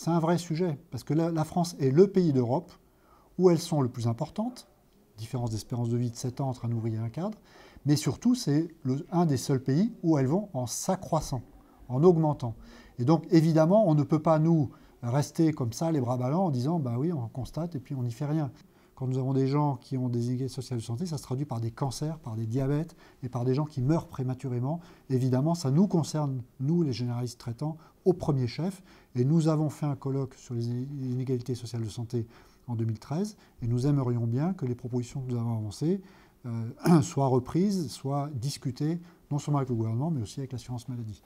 c'est un vrai sujet, parce que la France est le pays d'Europe où elles sont le plus importantes, différence d'espérance de vie de 7 ans entre un ouvrier et un cadre, mais surtout c'est un des seuls pays où elles vont en s'accroissant, en augmentant. Et donc évidemment, on ne peut pas nous rester comme ça, les bras ballants, en disant bah oui, on constate et puis on n'y fait rien. Quand nous avons des gens qui ont des inégalités sociales de santé, ça se traduit par des cancers, par des diabètes et par des gens qui meurent prématurément. Évidemment, ça nous concerne, nous les généralistes traitants, au premier chef. Et nous avons fait un colloque sur les inégalités sociales de santé en 2013 et nous aimerions bien que les propositions que nous avons avancées soient reprises, soient discutées, non seulement avec le gouvernement, mais aussi avec l'assurance maladie.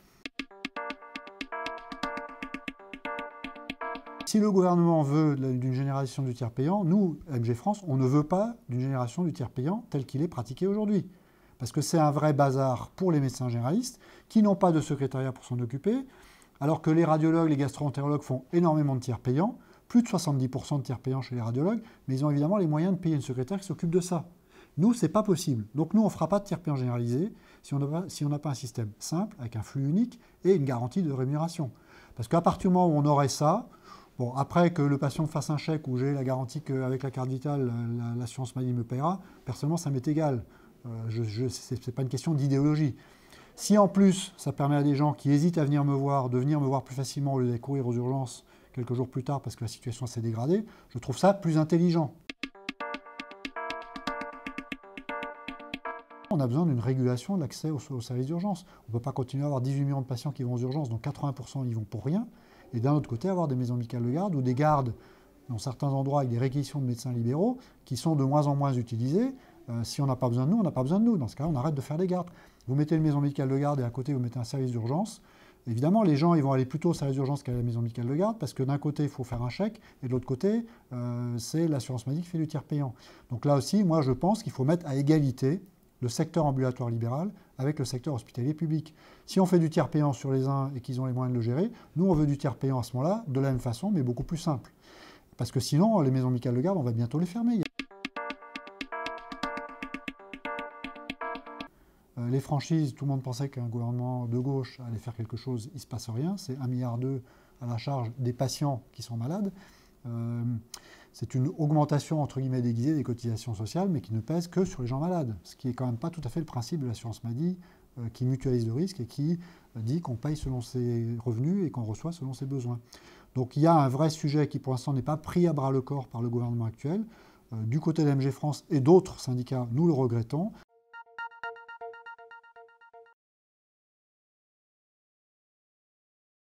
Si le gouvernement veut d'une génération du tiers payant, nous, MG France, on ne veut pas d'une génération du tiers payant tel qu'il est pratiqué aujourd'hui. Parce que c'est un vrai bazar pour les médecins généralistes qui n'ont pas de secrétariat pour s'en occuper, alors que les radiologues, les gastro-entérologues font énormément de tiers payants, plus de 70% de tiers payants chez les radiologues, mais ils ont évidemment les moyens de payer une secrétaire qui s'occupe de ça. Nous, ce n'est pas possible. Donc nous, on ne fera pas de tiers payant généralisé si on n'a pas un système simple, avec un flux unique et une garantie de rémunération. Parce qu'à partir du moment où on aurait ça, bon, après que le patient fasse un chèque où j'ai la garantie qu'avec la carte vitale, l'assurance maladie me paiera, personnellement, ça m'est égal. Ce n'est pas une question d'idéologie. Si en plus, ça permet à des gens qui hésitent à venir me voir, de venir me voir plus facilement au lieu d'aller courir aux urgences quelques jours plus tard parce que la situation s'est dégradée, je trouve ça plus intelligent. On a besoin d'une régulation de l'accès aux services d'urgence. On ne peut pas continuer à avoir 18 millions de patients qui vont aux urgences, dont 80% y vont pour rien. Et d'un autre côté, avoir des maisons médicales de garde ou des gardes dans certains endroits avec des réquisitions de médecins libéraux qui sont de moins en moins utilisées. Si on n'a pas besoin de nous, on n'a pas besoin de nous. Dans ce cas-là, on arrête de faire des gardes. Vous mettez une maison médicale de garde et à côté, vous mettez un service d'urgence. Évidemment, les gens ils vont aller plutôt au service d'urgence qu'à la maison médicale de garde parce que d'un côté, il faut faire un chèque et de l'autre côté, c'est l'assurance maladie qui fait du tiers payant. Donc là aussi, moi, je pense qu'il faut mettre à égalité le secteur ambulatoire libéral avec le secteur hospitalier public. Si on fait du tiers payant sur les uns et qu'ils ont les moyens de le gérer, nous, on veut du tiers payant à ce moment-là, de la même façon, mais beaucoup plus simple. Parce que sinon, les maisons médicales de garde, on va bientôt les fermer. Les franchises, tout le monde pensait qu'un gouvernement de gauche allait faire quelque chose, il ne se passe rien. C'est 1,2 milliard à la charge des patients qui sont malades. C'est une augmentation entre guillemets déguisée des cotisations sociales, mais qui ne pèse que sur les gens malades. Ce qui n'est quand même pas tout à fait le principe de l'assurance maladie, qui mutualise le risque et qui dit qu'on paye selon ses revenus et qu'on reçoit selon ses besoins. Donc il y a un vrai sujet qui pour l'instant n'est pas pris à bras le corps par le gouvernement actuel. Du côté de MG France et d'autres syndicats, nous le regrettons.